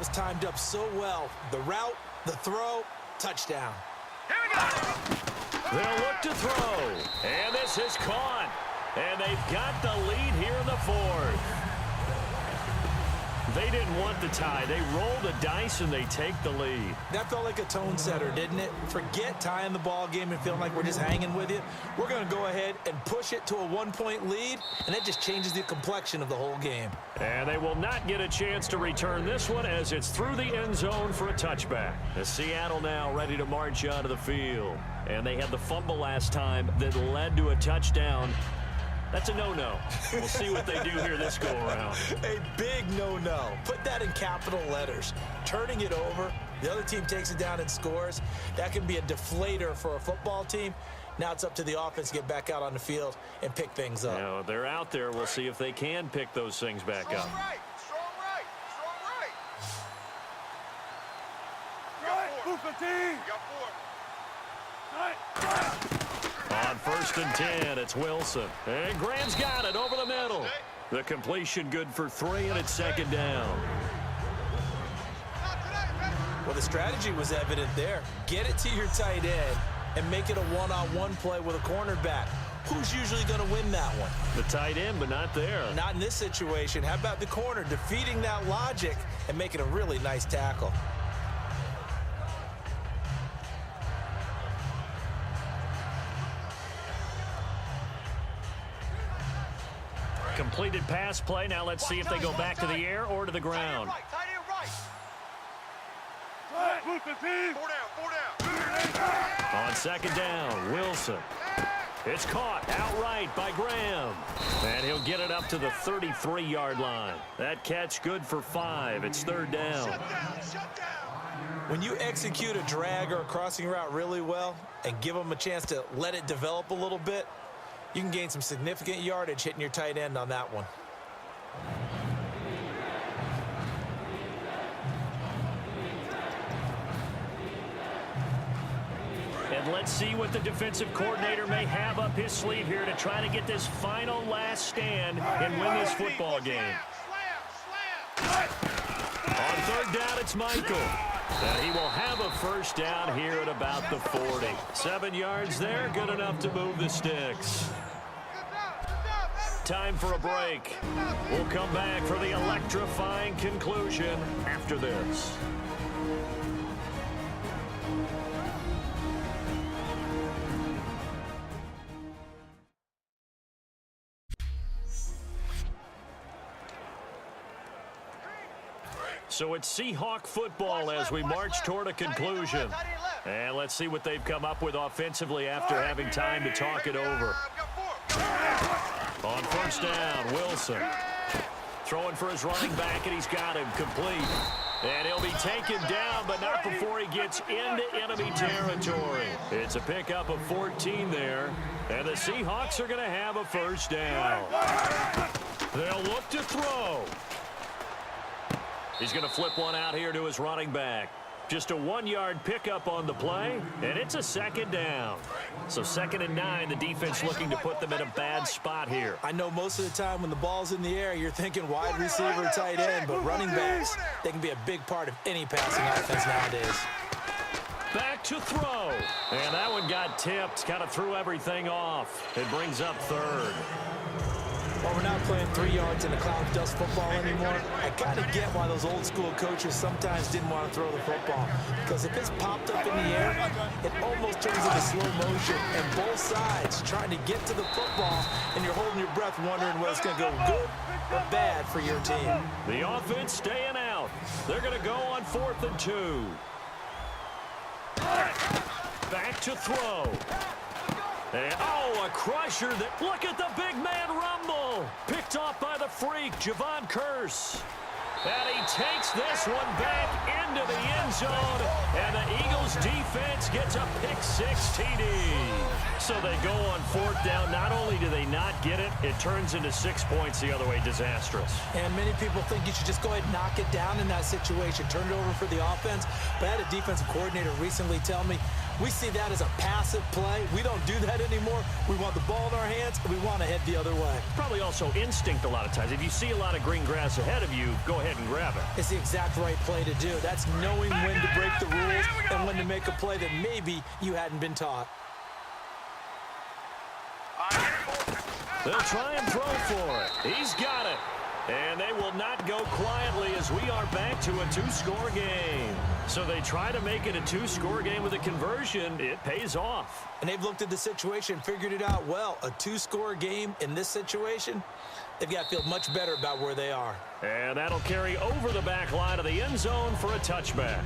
was timed up so well. The route, the throw, touchdown. Here we go. They'll look to throw. And this is caught. And they've got the lead here in the fourth. They didn't want the tie. They roll the dice and they take the lead. That felt like a tone setter, didn't it? Forget tying the ball game and feeling like we're just hanging with you. We're going to go ahead and push it to a one-point lead, and that just changes the complexion of the whole game. And they will not get a chance to return this one as it's through the end zone for a touchback. The Seattle now ready to march onto the field. And they had the fumble last time that led to a touchdown. That's a no-no. We'll see what they do here this go-around. A big no-no. Put that in capital letters. Turning it over, the other team takes it down and scores. That can be a deflator for a football team. Now it's up to the offense to get back out on the field and pick things up. Now, they're out there. We'll see if they can pick those things back up. Strong right. You got four. On 1st and 10, it's Wilson. And Graham's got it over the middle. The completion good for 3, and it's 2nd down. Well, the strategy was evident there. Get it to your tight end and make it a one-on-one play with a cornerback. Who's usually going to win that one? The tight end, but not there. Not in this situation. How about the corner defeating that logic and making a really nice tackle? Completed pass play. Now let's see if they go back to the air or to the ground. Tight end right. Four down. On 2nd down, Wilson. It's caught outright by Graham. And he'll get it up to the 33-yard line. That catch good for 5. It's 3rd down. Shut down. When you execute a drag or a crossing route really well and give them a chance to let it develop a little bit, you can gain some significant yardage hitting your tight end on that one. And let's see what the defensive coordinator may have up his sleeve here to try to get this final last stand and win this football game. Slam. On 3rd down, it's Michael. And he will have a 1st down here at about the 40. 7 yards there, good enough to move the sticks. Time for a break. We'll come back for the electrifying conclusion after this. So it's Seahawk football as we march toward a conclusion. And let's see what they've come up with offensively after having time to talk it over. On 1st down, Wilson. Throwing for his running back, and he's got him complete. And he'll be taken down, but not before he gets into enemy territory. It's a pickup of 14 there. And the Seahawks are going to have a 1st down. They'll look to throw. He's going to flip one out here to his running back. Just a 1-yard pickup on the play, and it's a 2nd down. So 2nd and 9, the defense looking to put them in a bad spot here. I know most of the time when the ball's in the air, you're thinking wide receiver, tight end, but running backs, they can be a big part of any passing offense nowadays. Back to throw. And that one got tipped, kind of threw everything off. It brings up 3rd. While we're not playing 3 yards in a cloud of dust football anymore, I kind of get why those old school coaches sometimes didn't want to throw the football. Because if it's popped up in the air, it almost turns into slow motion. And both sides trying to get to the football, and you're holding your breath wondering whether it's going to go good or bad for your team. The offense staying out. They're going to go on 4th and 2. Back to throw. And, a crusher. Look at the big man rumble. Picked off by the freak, Javon Curse. And he takes this one back into the end zone. And the Eagles defense gets a pick-6 TD. So they go on 4th down. Not only do they not get it, it turns into 6 points the other way. Disastrous. And many people think you should just go ahead and knock it down in that situation. Turn it over for the offense. But I had a defensive coordinator recently tell me, We see that as a passive play. We don't do that anymore. We want the ball in our hands, and we want to head the other way. Probably also instinct a lot of times. If you see a lot of green grass ahead of you, go ahead and grab it. It's the exact right play to do. That's knowing when to break the rules and when to make a play that maybe you hadn't been taught. They'll try and throw for it. He's got it. And they will not go quietly as we are back to a two-score game. So they try to make it a two-score game with a conversion. It pays off. And they've looked at the situation, figured it out well. A two-score game in this situation, they've got to feel much better about where they are. And that'll carry over the back line of the end zone for a touchback.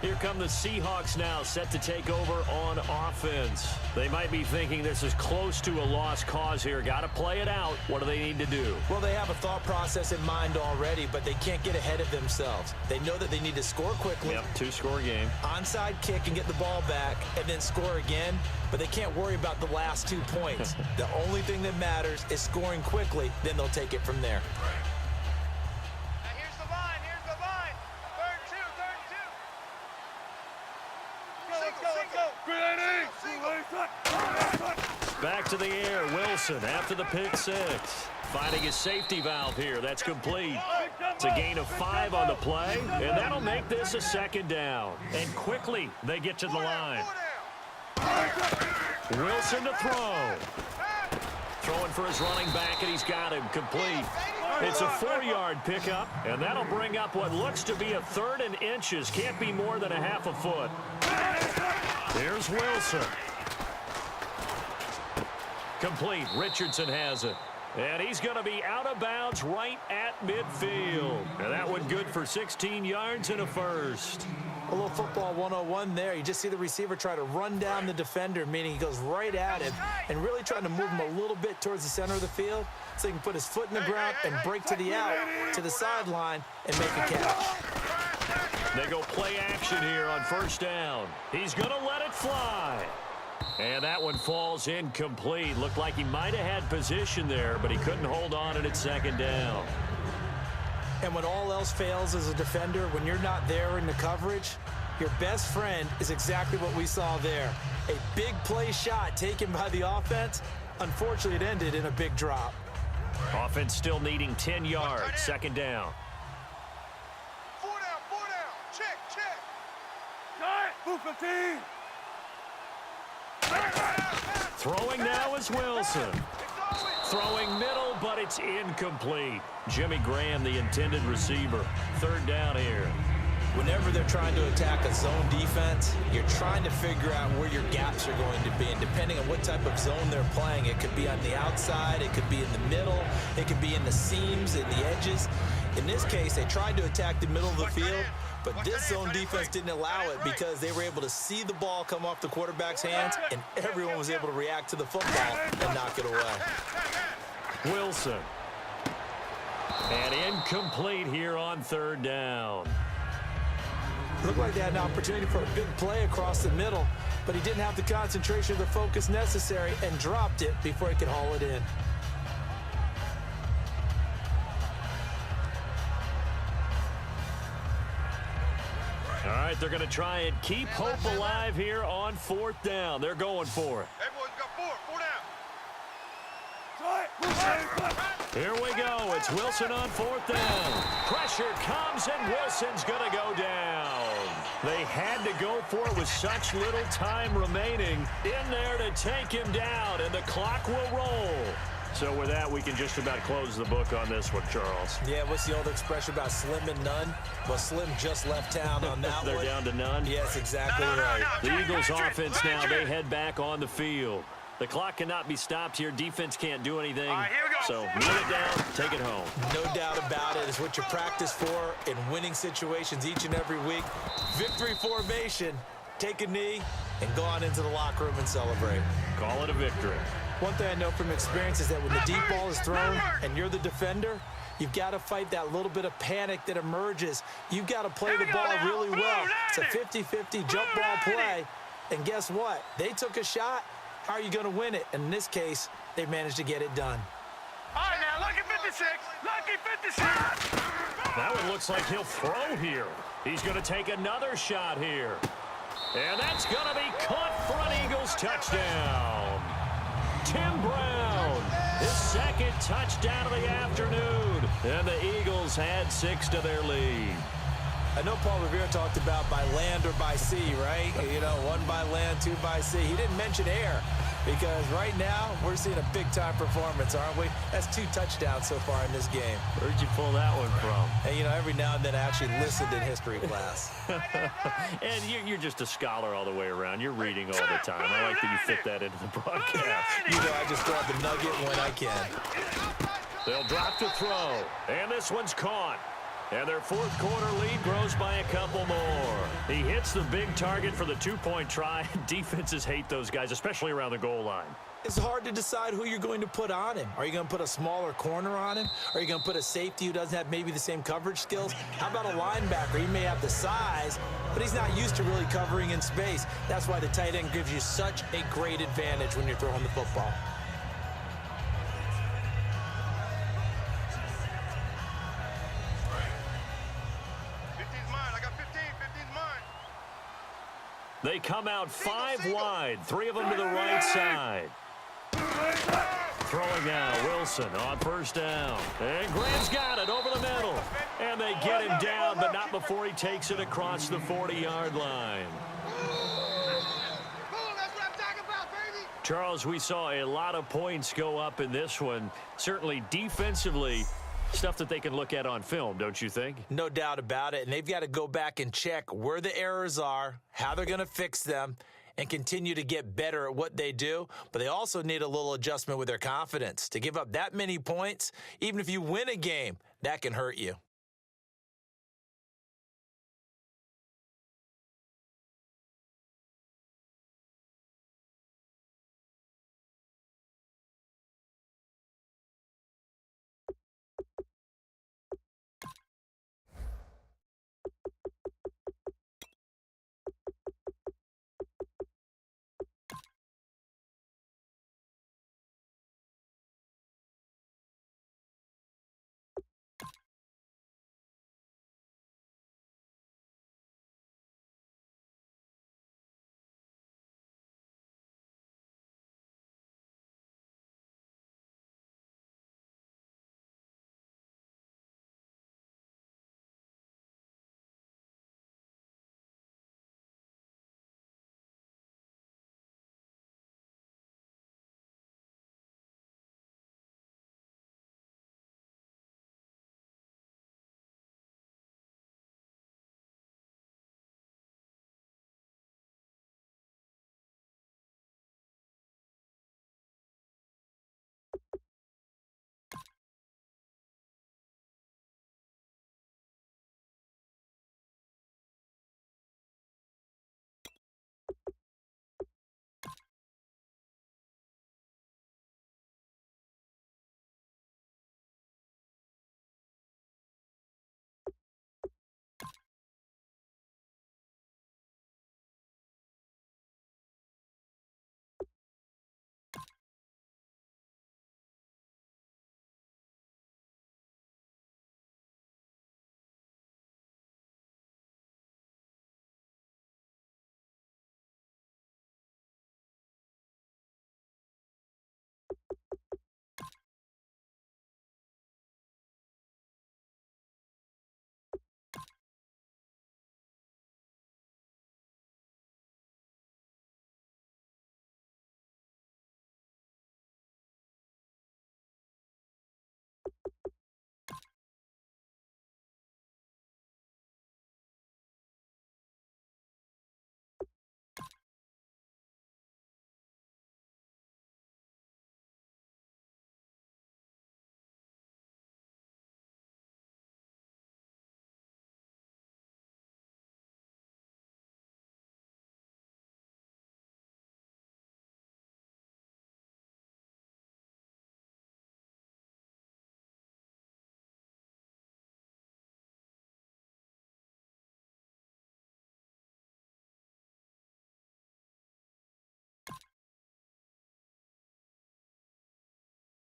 Here come the Seahawks now, set to take over on offense. They might be thinking this is close to a lost cause here. Got to play it out. What do they need to do? Well, they have a thought process in mind already, but they can't get ahead of themselves. They know that they need to score quickly. Yep, two-score game. Onside kick and get the ball back, and then score again. But they can't worry about the last 2 points. The only thing that matters is scoring quickly. Then they'll take it from there. Back to the air, Wilson after the pick six. Finding his safety valve here. That's complete. It's a gain of 5 on the play, and that'll make this a second down. And quickly, they get to the line. Wilson to throw. Throwing for his running back, and he's got him complete. It's a 4-yard pickup, and that'll bring up what looks to be a 3rd and inches. Can't be more than a half a foot. Here's Wilson. Complete. Richardson has it. And he's going to be out of bounds right at midfield. And that one good for 16 yards and a first. A little football 101 there. You just see the receiver try to run down the defender, meaning he goes right at him and really trying to move him a little bit towards the center of the field so he can put his foot in the ground and break to the out, to the sideline, and make a catch. They go play action here on first down. He's going to let it fly. And that one falls incomplete. Looked like he might have had position there, but he couldn't hold on at second down. And when all else fails as a defender, when you're not there in the coverage, your best friend is exactly what we saw there. A big play shot taken by the offense. Unfortunately, it ended in a big drop. Offense still needing 10 yards. Second down. 4 down. Check. Move 15. Throwing now is Wilson. Throwing middle, but it's incomplete. Jimmy Graham, the intended receiver. Third down here. Whenever they're trying to attack a zone defense, you're trying to figure out where your gaps are going to be. And depending on what type of zone they're playing, it could be on the outside, it could be in the middle, it could be in the seams, in the edges. In this case, they tried to attack the middle of the field, but this zone defense didn't allow it because they were able to see the ball come off the quarterback's hands, and everyone was able to react to the football and knock it away. Wilson. And incomplete here on third down. Looked like they had an opportunity for a big play across the middle, but he didn't have the concentration or the focus necessary and dropped it before he could haul it in. All right, they're going to try and keep hope alive here on fourth down. They're going for it. Everyone's got 4 down. Here we go. It's Wilson on fourth down. Pressure comes, and Wilson's going to go down. They had to go for it with such little time remaining in there to take him down, and the clock will roll. So with that, we can just about close the book on this one, Charles. Yeah, what's the old expression about slim and none? Well, Slim just left town on that They're one. down to none? Yes, exactly right. The Eagles offense now, they head back on the field. The clock cannot be stopped here. Defense can't do anything. All right, here we go. So kneel it down, take it home. No doubt about it. It's what you practice for in winning situations each and every week. Victory formation. Take a knee and go on into the locker room and celebrate. Call it a victory. One thing I know from experience is that when the deep ball is thrown and you're the defender, you've got to fight that little bit of panic that emerges. You've got to play the ball really well. It's a 50-50 jump ball play. And guess what? They took a shot. How are you going to win it? And in this case, they managed to get it done. All right, now, lucky 56. Lucky 56. That one looks like he'll throw here. He's going to take another shot here. And that's going to be caught for an Eagles touchdown. Tim Brown, his second touchdown of the afternoon. And the Eagles had 6 to their lead. I know Paul Revere talked about by land or by sea, right? You know, 1 by land, 2 by sea. He didn't mention air because right now we're seeing a big-time performance, aren't we? That's 2 touchdowns so far in this game. Where'd you pull that one from? And, you know, every now and then I actually listened in history class. And you're just a scholar all the way around. You're reading all the time. I like that you fit that into the broadcast. You know, I just grab the nugget when I can. They'll drop to throw. And this one's caught. And their fourth quarter lead grows by a couple more. He hits the big target for the 2-point try. Defenses hate those guys, especially around the goal line. It's hard to decide who you're going to put on him. Are you going to put a smaller corner on him? Are you going to put a safety who doesn't have maybe the same coverage skills? How about a linebacker? He may have the size, but he's not used to really covering in space. That's why the tight end gives you such a great advantage when you're throwing the football. They come out 5 wide, 3 of them to the right side. Throwing out Wilson on first down. And Graham's got it over the middle. And they get him down, but not before he takes it across the 40-yard line. Charles, we saw a lot of points go up in this one. Certainly defensively, stuff that they can look at on film, don't you think? No doubt about it. And they've got to go back and check where the errors are, how they're going to fix them, and continue to get better at what they do. But they also need a little adjustment with their confidence. To give up that many points, even if you win a game, that can hurt you.